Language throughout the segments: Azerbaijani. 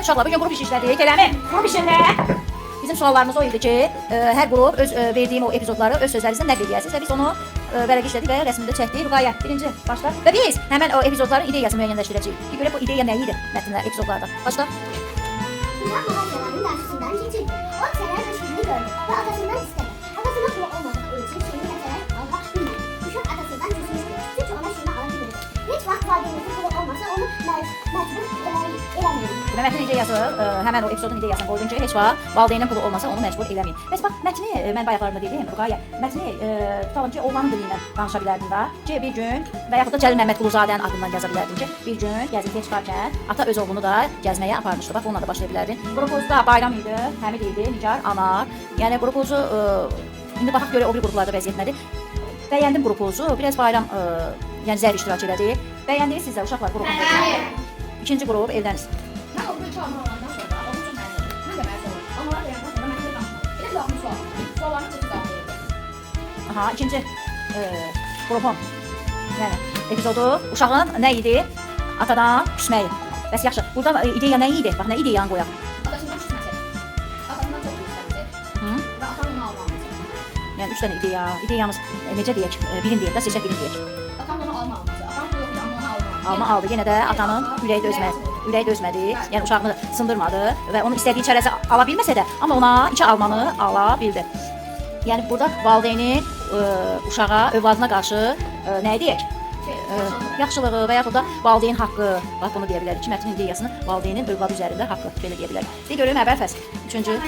Uşaqlar, bugün qrup iş işlədik, eləmi? Qrup işində bizim suallarımız o idi ki, hər qrup öz verdiyim o epizodları öz sözlərinizlə nəql edəcəksiniz və biz onu vərəq işlədik və rəsmində çəkdik. Ruqayyə, birinci başla. Və biz həmən o epizodların ideyasını müəyyənləşdirəcəyik. Bir görə bu ideya nə idi mətnlər, epizodlarda. Başla. Bunlar Mahalya'nın karşısından geçirdi. O sefer ışığını gördü ve atasından istedi. Atasına kulu olmadığı için şeyini yeterek almak bilmedi. Uşak atasından küsmüştü. Çünkü ona şunu alabilirdi. Hiç vakit valideynesi kulu olmasa onu mecbur eləmeyin. Və mətnin ideyası, həmən o epizodun ideyasını qoydum ki, heç vaxt valideynin pulu olmasa onu məcbur eləməyin. Bəs bax, mətni mən bayaqlarında dedim, Ruqayyə, mətni tutalım ki, oğlanın dili ilə danışa bilərdim da ki, bir gün və yaxud da Cəlil Məmmədquluzadənin adından yaza bilərdim ki, bir gün gəzintiyə çıxarkən ata öz oğlunu da gəzməyə aparmışdı. Bax, onunla da başlaya bilərdin. Qrupuzda Bayram idi, Həmid idi, Nigar, Anar. Yəni qrupuzu indi baxaq görə o bir qruplarda vəziyyət nədir? Bəyəndim qrupuzu, biraz Bayram yəni zərb iştirak elədi. Bəyəndiniz siz də uşaqlar qrupunu? İkinci qrup Eldəniz. Mən o bir çalma olandan sonra, onun üçün mən də məsul oldum. Onlara verəndən sonra mən də danışmadım. Elə bir baxmış sual. Suallarını çox cavablayırdım. Aha, ikinci qrupun. Yəni epizodu uşağın nə idi? Atadan küsməyi. Bəs yaxşı. Burada ideya nə idi? Bax, nə ideyanı qoyaq. Atasından küsməsi. Atasından çox küsməsi. Hı? Və atanın onu almaması. Yəni 3 dənə ideya. İdeyamız necə deyək? Birin deyək də, seçək birin deyək. Atanın onu almaması. Atanın yox idi, amma onu almaması. Alma aldı. Yenə də atanın ürəyi dözmədi. Ürəyi dözmədi. Yəni uşağını sındırmadı və onun istədiyi çərəzi ala bilməsə də, amma ona iki almanı ala bildi. Yəni burada valideynin uşağa, övladına qarşı nə deyək? Yaxşılığı və yaxud da valideyn haqqı, bax bunu deyə bilərik ki, mətnin ideyasını valideynin övladı üzərində haqqı belə deyə bilərik. Bir görüm əvvəl fəsl. Üçüncü.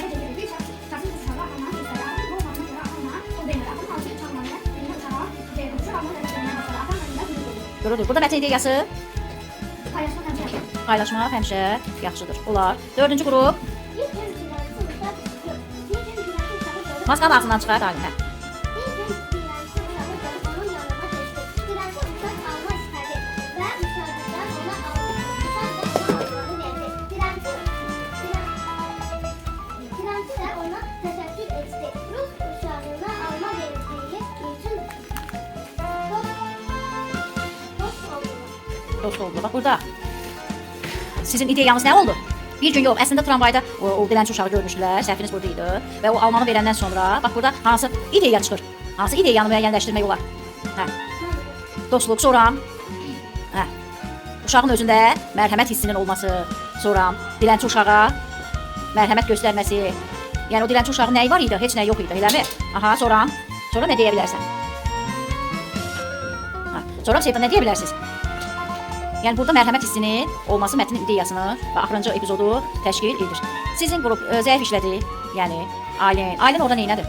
Görülür. Burada mətn ideyası paylaşmaq həmişə yaxşıdır. Olar. Dördüncü qrup. Maskanın ağzından çıxar alimə. Dost oldu. Bax burada sizin ideyanız nə oldu? Bir gün yox, əslində tramvayda o dilənçi uşağı görmüşdülər, səhviniz burada idi və o almanı verəndən sonra bax burada hansı ideya çıxır? Hansı ideyanı müəyyənləşdirmək olar? Hə. Dostluq, sonra hə. Uşağın özündə mərhəmət hissinin olması, sonra dilənçi uşağa mərhəmət göstərməsi. Yəni o dilənçi uşağın nəyi var idi? Heç nə yox idi, eləmi? Aha, sonra nə deyə bilərsən? Hə. Sonra şeydə nə deyə bilərsiniz? Yəni burada mərhəmət hissinin olması mətnin ideyasını və axırıncı epizodu təşkil edir. Sizin qrup zəif işlədi, yəni Aylin orada neynədir?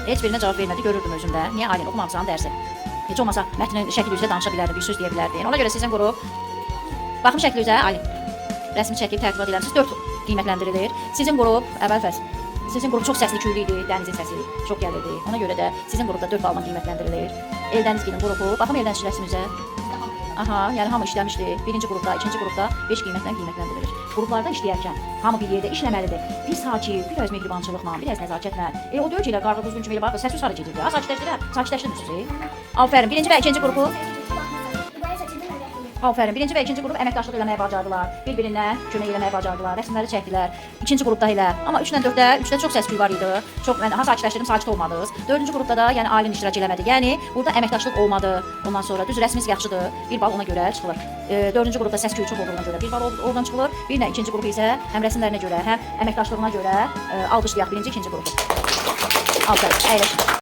Heç birinə cavab vermədi, görürdüm özümdə. Niyə Aylin oxumamısan dərsi? Heç olmasa mətnin şəkli üzrə danışa bilərdin, bir söz deyə bilərdin. Ona görə sizin qrup baxım şəkli üzrə Aylin rəsmi çəkib tərtib edilmişsiniz. 4 qiymətləndirilir. Sizin qrup əvvəl fəsl. Sizin qrup çox səsli küylü idi, dənizin səsi çox gəlirdi. Ona görə də sizin qrupda 4 balla qiymətləndirilir. Eldənizgilin qrupu, baxım Eldəniz rəsmimizə. Aha, yəni hamı işləmişdi. Birinci qrupda, ikinci qrupda 5 qiymətlə qiymətləndirilir. Qruplarda işləyərkən hamı bir yerdə işləməlidir. Bir sakit, biraz mehribançılıqla, biraz nəzakətlə. O deyir ki, elə qarğı düzgün kimi elə bax, səs harda gedirdi. Ha, sakitləşdirmirsiniz. Afərin, birinci və ikinci qrupu. Afərin, birinci və ikinci qrup əməkdaşlıq eləməyə bacardılar. Bir-birindən kömək eləməyə bacardılar. Rəsmləri çəkdilər. İkinci qrupda elə. Amma 3-dən 4-də çox səs-küy var idi. Çox mən sakitləşdirdim, sakit olmadınız. Dördüncü qrupda da yəni Aylin iştirak eləmədi. Yəni burada əməkdaşlıq olmadı. Ondan sonra düz rəsmimiz yaxşıdır. Bir bal ona görə çıxılır. Dördüncü qrupda səs-küy çox olduğuna görə bir bal oradan çıxılır. Bir də ikinci qrup isə həm rəsmlərinə görə, həm əməkdaşlığına görə alqışlayaq birinci, ikinci qrupu. Afərin. Əyləşin.